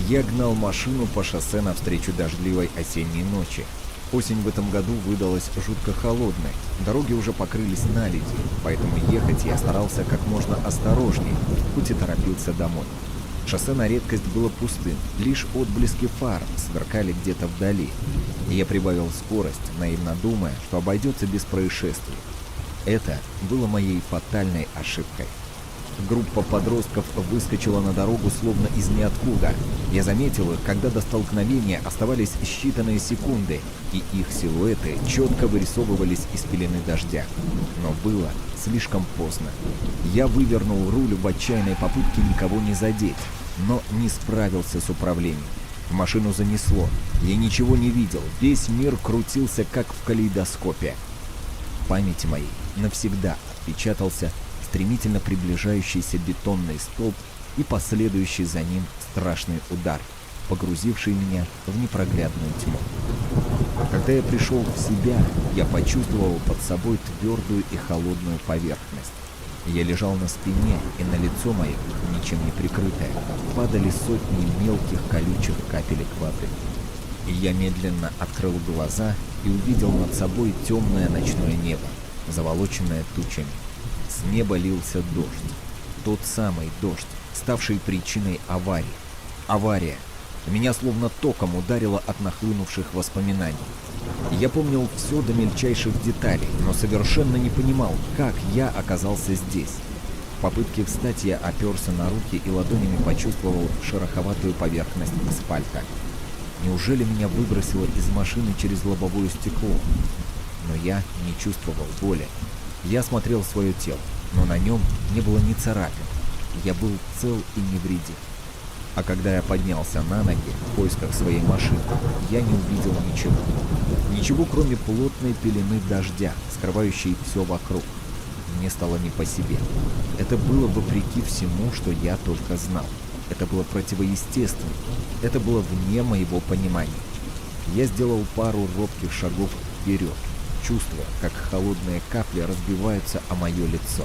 Я гнал машину по шоссе навстречу дождливой осенней ночи. Осень в этом году выдалась жутко холодной, дороги уже покрылись наледью, поэтому ехать я старался как можно осторожнее, хоть и торопился домой. Шоссе на редкость было пустым, лишь отблески фар сверкали где-то вдали, и я прибавил скорость, наивно думая, что обойдется без происшествий. Это было моей фатальной ошибкой. Группа подростков выскочила на дорогу словно из ниоткуда. Я заметил их, когда до столкновения оставались считанные секунды, и их силуэты четко вырисовывались из пелены дождя. Но было слишком поздно. Я вывернул руль в отчаянной попытке никого не задеть, но не справился с управлением. Машину занесло. Я ничего не видел. Весь мир крутился, как в калейдоскопе. В памяти моей навсегда отпечатался стремительно приближающийся бетонный столб и последующий за ним страшный удар, погрузивший меня в непроглядную тьму. Когда я пришел в себя, я почувствовал под собой твердую и холодную поверхность. Я лежал на спине, и на лицо мое, ничем не прикрытое, падали сотни мелких колючих капелек воды. И я медленно открыл глаза и увидел над собой темное ночное небо, заволоченное тучами. С неба лился дождь. Тот самый дождь, ставший причиной аварии. Авария. Меня словно током ударило от нахлынувших воспоминаний. Я помнил все до мельчайших деталей, но совершенно не понимал, как я оказался здесь. В попытке встать я оперся на руки и ладонями почувствовал шероховатую поверхность асфальта. Неужели меня выбросило из машины через лобовое стекло? Но я не чувствовал боли. Я смотрел свое тело, но на нем не было ни царапин. Я был цел и невредим. А когда я поднялся на ноги в поисках своей машины, я не увидел ничего. Ничего, кроме плотной пелены дождя, скрывающей все вокруг. Мне стало не по себе. Это было вопреки всему, что я только знал. Это было противоестественно. Это было вне моего понимания. Я сделал пару робких шагов вперед, чувствуя, как холодные капли разбиваются о мое лицо.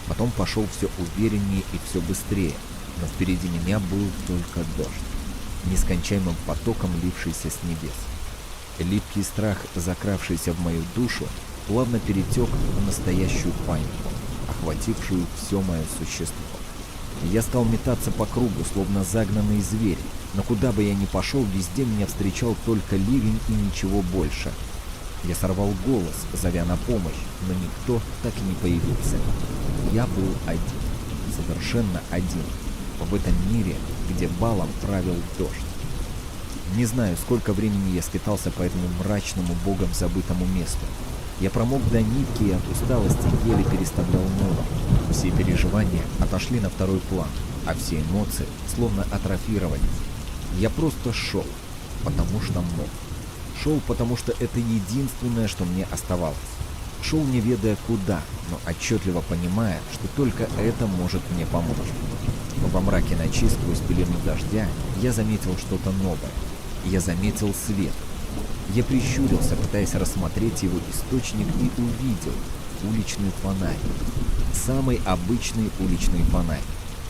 Потом пошел все увереннее и все быстрее, но впереди меня был только дождь, нескончаемым потоком лившийся с небес. Липкий страх, закравшийся в мою душу, плавно перетек в настоящую панику, охватившую все мое существо. Я стал метаться по кругу, словно загнанный зверь, но куда бы я ни пошел, везде меня встречал только ливень и ничего больше. Я сорвал голос, зовя на помощь, но никто так и не появился. Я был один, совершенно один, в этом мире, где балом правил дождь. Не знаю, сколько времени я скитался по этому мрачному, богом забытому месту. Я промок до нитки и от усталости еле переставлял ноги. Все переживания отошли на второй план, а все эмоции словно атрофировались. Я просто шел, потому что мог. Шел, потому что это единственное, что мне оставалось. Шел, не ведая куда, но отчетливо понимая, что только это может мне помочь. Но во мраке ночи сквозь пелену дождя я заметил что-то новое. Я заметил свет. Я прищурился, пытаясь рассмотреть его источник, и увидел уличный фонарь. Самый обычный уличный фонарь.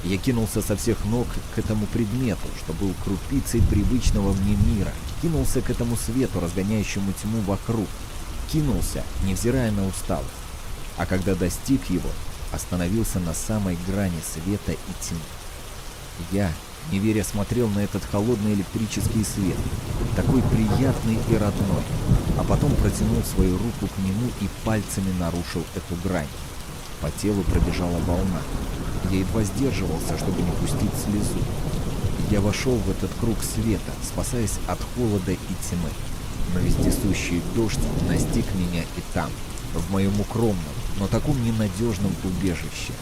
Я кинулся со всех ног к этому предмету, что был крупицей привычного мне мира. Кинулся к этому свету, разгоняющему тьму вокруг. Кинулся, невзирая на усталость. А когда достиг его, остановился на самой грани света и тьмы. Я, не веря, смотрел на этот холодный электрический свет, такой приятный и родной, а потом протянул свою руку к нему и пальцами нарушил эту грань. По телу пробежала волна. Я едва сдерживался, чтобы не пустить слезу. Я вошел в этот круг света, спасаясь от холода и тьмы. Но вездесущий дождь настиг меня и там, в моем укромном, но таком ненадежном убежище.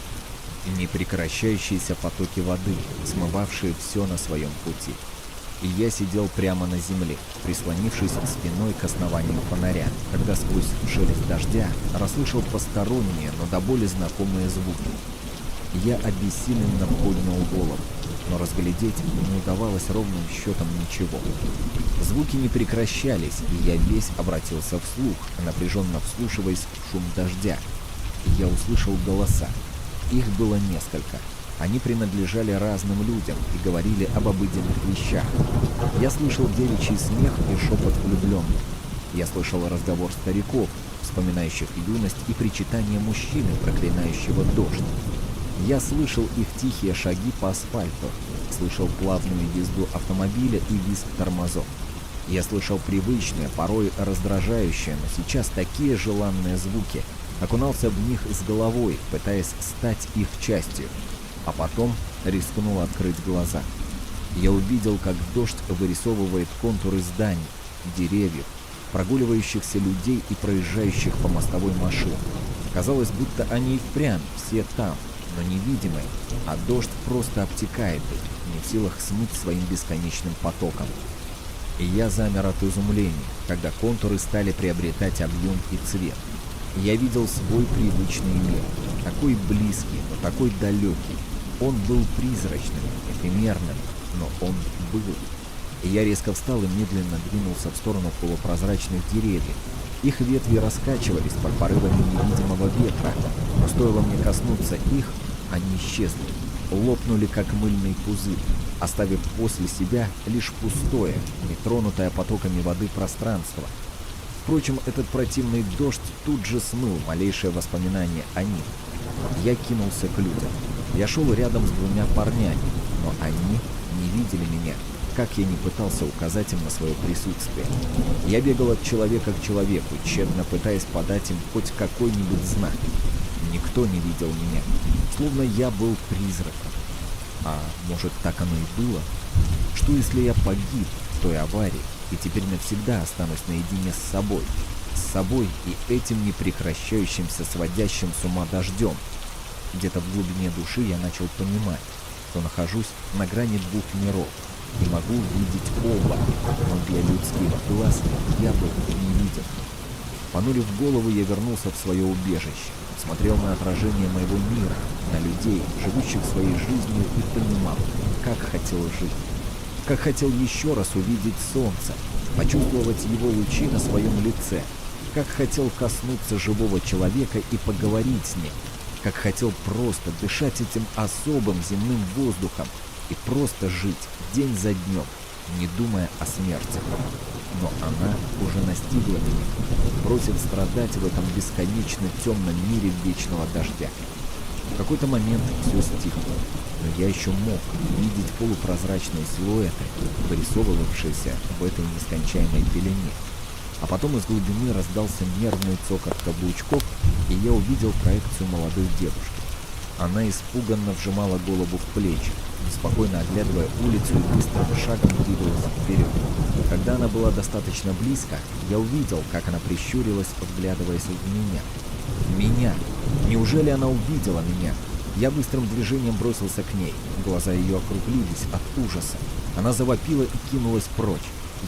И непрекращающиеся потоки воды, смывавшие все на своем пути. И я сидел прямо на земле, прислонившись спиной к основанию фонаря, когда сквозь шелест дождя расслышал посторонние, но до боли знакомые звуки. Я обессиленно поднял голову, но разглядеть не удавалось ровным счетом ничего. Звуки не прекращались, и я весь обратился вслух, напряженно вслушиваясь в шум дождя. И я услышал голоса. Их было несколько. Они принадлежали разным людям и говорили об обыденных вещах. Я слышал девичий смех и шепот влюбленных. Я слышал разговор стариков, вспоминающих юность, и причитание мужчины, проклинающего дождь. Я слышал их тихие шаги по асфальту, слышал плавную езду автомобиля и визг тормозов. Я слышал привычные, порой раздражающие, но сейчас такие желанные звуки, окунался в них с головой, пытаясь стать их частью, а потом рискнул открыть глаза. Я увидел, как дождь вырисовывает контуры зданий, деревьев, прогуливающихся людей и проезжающих по мостовой машин. Казалось, будто они и впрямь все там, но невидимые, а дождь просто обтекает их, не в силах смыть своим бесконечным потоком. И я замер от изумления, когда контуры стали приобретать объем и цвет. Я видел свой привычный мир, такой близкий, но такой далекий. Он был призрачным, эфемерным, но он был. И я резко встал и медленно двинулся в сторону полупрозрачных деревьев. Их ветви раскачивались под порывами невидимого ветра, но стоило мне коснуться их, они исчезли, лопнули как мыльный пузырь, оставив после себя лишь пустое, нетронутое потоками воды пространство. Впрочем, этот противный дождь тут же смыл малейшее воспоминание о них. Я кинулся к людям. Я шел рядом с двумя парнями, но они не видели меня, как я не пытался указать им на свое присутствие. Я бегал от человека к человеку, тщетно пытаясь подать им хоть какой-нибудь знак. Никто не видел меня, словно я был призраком. А может, так оно и было? Что если я погиб в той аварии и теперь навсегда останусь наедине с собой и этим непрекращающимся сводящим с ума дождем? Где-то в глубине души я начал понимать, что нахожусь на грани двух миров и могу видеть оба, но для людских глаз я был невидим. Понурив голову, я вернулся в свое убежище, смотрел на отражение моего мира, на людей, живущих своей жизнью, и понимал, как хотел жить. Как хотел еще раз увидеть солнце, почувствовать его лучи на своем лице, как хотел коснуться живого человека и поговорить с ним, как хотел просто дышать этим особым земным воздухом и просто жить день за днем, не думая о смерти. Но она уже настигла меня, бросив страдать в этом бесконечно темном мире вечного дождя. В какой-то момент все стихло, но я еще мог видеть полупрозрачные силуэты, вырисовывавшиеся в этой нескончаемой пелене. А потом из глубины раздался нервный цокот каблучков, и я увидел проекцию молодой девушки. Она испуганно вжимала голову в плечи, беспокойно оглядывая улицу и быстрым шагом двигалась вперед. Когда она была достаточно близко, я увидел, как она прищурилась, вглядываясь в меня. Меня! Неужели она увидела меня? Я быстрым движением бросился к ней. Глаза ее округлились от ужаса. Она завопила и кинулась прочь.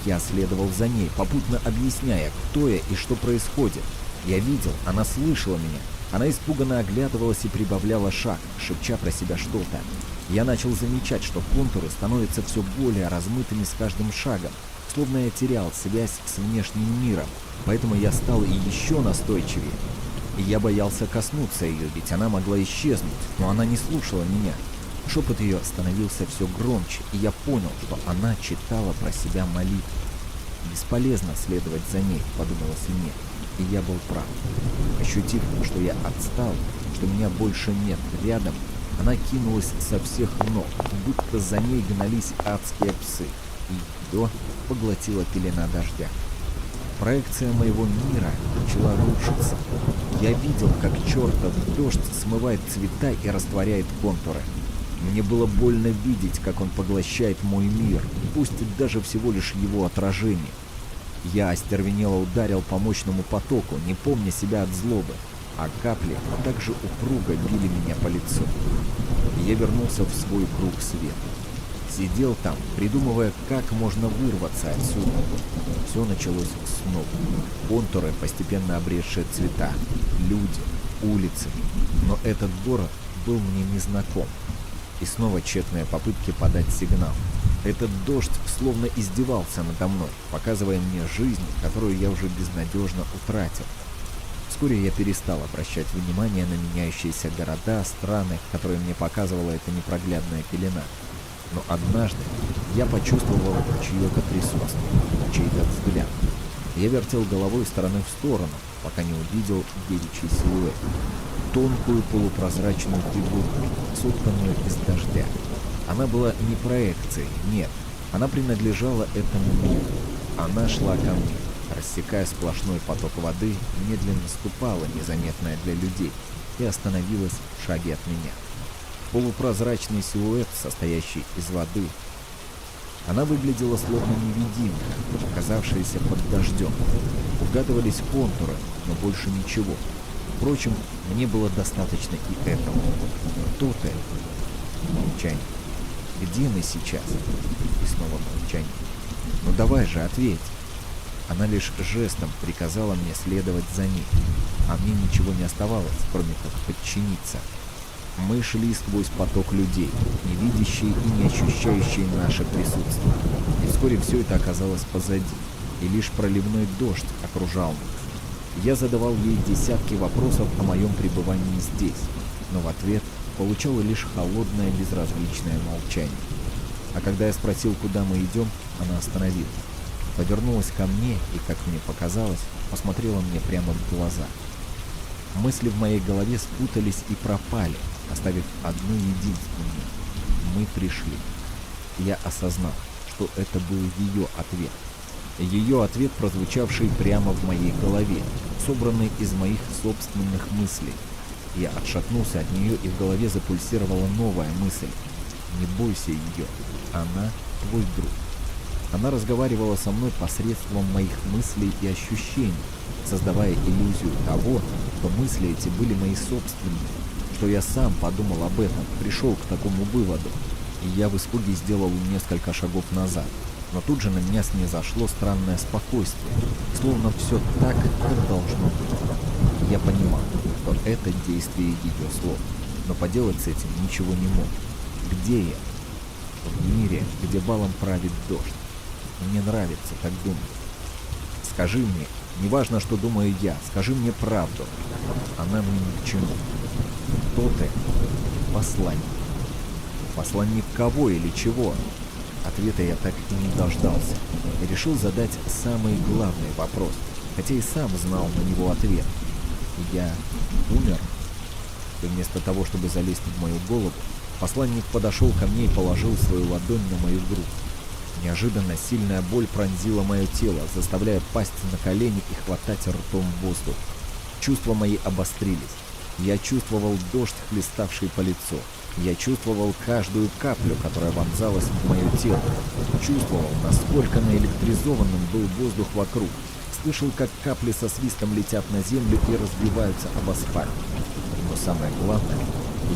Я следовал за ней, попутно объясняя, кто я и что происходит. Я видел, она слышала меня. Она испуганно оглядывалась и прибавляла шаг, шепча про себя что-то. Я начал замечать, что контуры становятся все более размытыми с каждым шагом, словно я терял связь с внешним миром, поэтому я стал и еще настойчивее. И я боялся коснуться ее, ведь она могла исчезнуть, но она не слушала меня. Шепот ее становился все громче, и я понял, что она читала про себя молитву. Бесполезно следовать за ней, подумалось мне, и я был прав. Ощутив, что я отстал, что меня больше нет рядом, она кинулась со всех ног, будто за ней гнались адские псы, и ее поглотила пелена дождя. Проекция моего мира начала рушиться. Я видел, как чертов дождь смывает цвета и растворяет контуры. Мне было больно видеть, как он поглощает мой мир, пусть даже всего лишь его отражение. Я остервенело ударил по мощному потоку, не помня себя от злобы, а капли также упруго били меня по лицу. Я вернулся в свой круг света. Сидел там, придумывая, как можно вырваться отсюда. Все началось снова. Контуры, постепенно обретшие цвета, люди, улицы. Но этот город был мне незнаком. И снова тщетные попытки подать сигнал. Этот дождь словно издевался надо мной, показывая мне жизнь, которую я уже безнадежно утратил. Вскоре я перестал обращать внимание на меняющиеся города, страны, которые мне показывала эта непроглядная пелена. Но однажды я почувствовал чье-то присутствие, чей-то взгляд. Я вертел головой из стороны в сторону, пока не увидел девичий силуэт. Тонкую полупрозрачную фигурку, сотканную из дождя. Она была не проекцией, нет. Она принадлежала этому миру. Она шла ко мне, рассекая сплошной поток воды, медленно ступала, незаметная для людей, и остановилась в шаге от меня. Полупрозрачный силуэт, состоящий из воды. Она выглядела словно невидимка, оказавшаяся под дождем. Угадывались контуры, но больше ничего. Впрочем, мне было достаточно и этого. Кто ты? Молчание. Где мы сейчас? И снова молчание. Ну давай же, ответь. Она лишь жестом приказала мне следовать за ней, а мне ничего не оставалось, кроме как подчиниться. Мы шли сквозь поток людей, не видящие и не ощущающие наше присутствие. И вскоре все это оказалось позади, и лишь проливной дождь окружал нас. Я задавал ей десятки вопросов о моем пребывании здесь, но в ответ получал лишь холодное безразличное молчание. А когда я спросил, куда мы идем, она остановилась, повернулась ко мне и, как мне показалось, посмотрела мне прямо в глаза. Мысли в моей голове спутались и пропали, оставив одну единственную. Мы пришли. Я осознал, что это был ее ответ. Ее ответ, прозвучавший прямо в моей голове, собранный из моих собственных мыслей. Я отшатнулся от нее, и в голове запульсировала новая мысль. Не бойся ее, она твой друг. Она разговаривала со мной посредством моих мыслей и ощущений, создавая иллюзию того, что мысли эти были мои собственные, что я сам подумал об этом, пришел к такому выводу, и я в испуге сделал несколько шагов назад. Но тут же на меня снизошло странное спокойствие, словно все так, как должно быть. Я понимал, что это действие ее слов, но поделать с этим ничего не мог. Где я? В мире, где балом правит дождь. Мне нравится так думать. Скажи мне, неважно, что думаю я, скажи мне правду. Она мне ни к чему. Кто ты? Посланник. Посланник кого или чего? Ответа я так и не дождался. И решил задать самый главный вопрос, хотя и сам знал на него ответ. Я умер? И вместо того, чтобы залезть в мою голову, посланник подошел ко мне и положил свою ладонь на мою грудь. Неожиданно сильная боль пронзила мое тело, заставляя пасть на колени и хватать ртом воздух. Чувства мои обострились. Я чувствовал дождь, хлеставший по лицу. Я чувствовал каждую каплю, которая вонзалась в мое тело. Чувствовал, насколько наэлектризованным был воздух вокруг. Слышал, как капли со свистом летят на землю и разбиваются об асфальт. Но самое главное,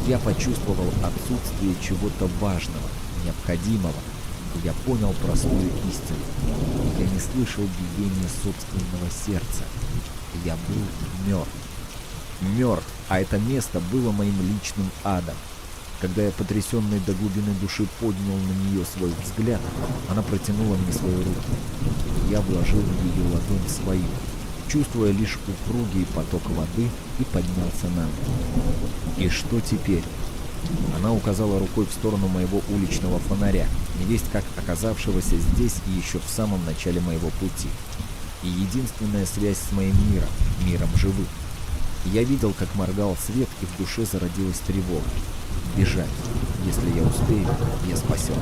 я почувствовал отсутствие чего-то важного, необходимого. Я понял простую истину. Я не слышал биения собственного сердца. Я был мертв. Мертв, а это место было моим личным адом. Когда я, потрясенный до глубины души, поднял на нее свой взгляд, она протянула мне свою руку. Я вложил в ее ладонь свою, чувствуя лишь упругий поток воды, и поднялся на ноги. И что теперь? Она указала рукой в сторону моего уличного фонаря, невесть как оказавшегося здесь и еще в самом начале моего пути. И единственная связь с моим миром, миром живых. Я видел, как моргал свет, и в душе зародилась тревога. Бежать. Если я успею, я спасен.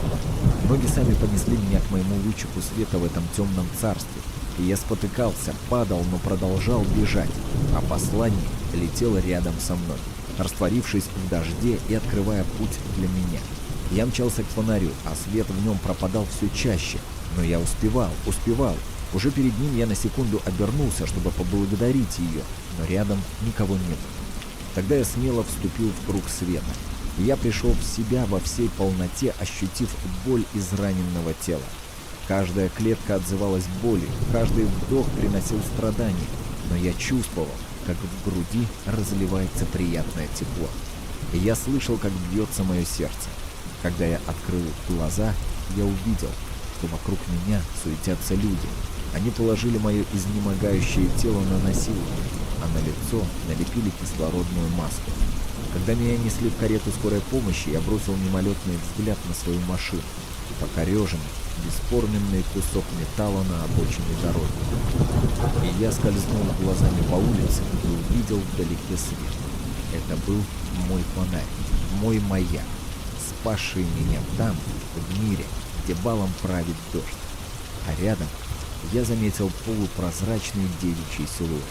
Ноги сами понесли меня к моему лучику света в этом темном царстве. И я спотыкался, падал, но продолжал бежать. А посланник летел рядом со мной, растворившись в дожде и открывая путь для меня. Я мчался к фонарю, а свет в нем пропадал все чаще. Но я успевал. Уже перед ним я на секунду обернулся, чтобы поблагодарить ее, но рядом никого не было. Тогда я смело вступил в круг света. И я пришел в себя во всей полноте, ощутив боль израненного тела. Каждая клетка отзывалась болью, каждый вдох приносил страдания, но я чувствовал, как в груди разливается приятное тепло. И я слышал, как бьется мое сердце. Когда я открыл глаза, я увидел, что вокруг меня суетятся люди. Они положили мое изнемогающее тело на носилки, а на лицо налепили кислородную маску. Когда меня несли в карету скорой помощи, я бросил мимолетный взгляд на свою машину. Покореженный, бесформенный кусок металла на обочине дороги. И я скользнул глазами по улице и увидел вдалеке свет. Это был мой фонарь, мой маяк, спасший меня там, в мире, где балом правит дождь. А рядом я заметил полупрозрачный девичий силуэт,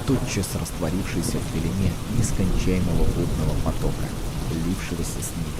тотчас растворившийся в пелене нескончаемого водного потока, лившегося с неба.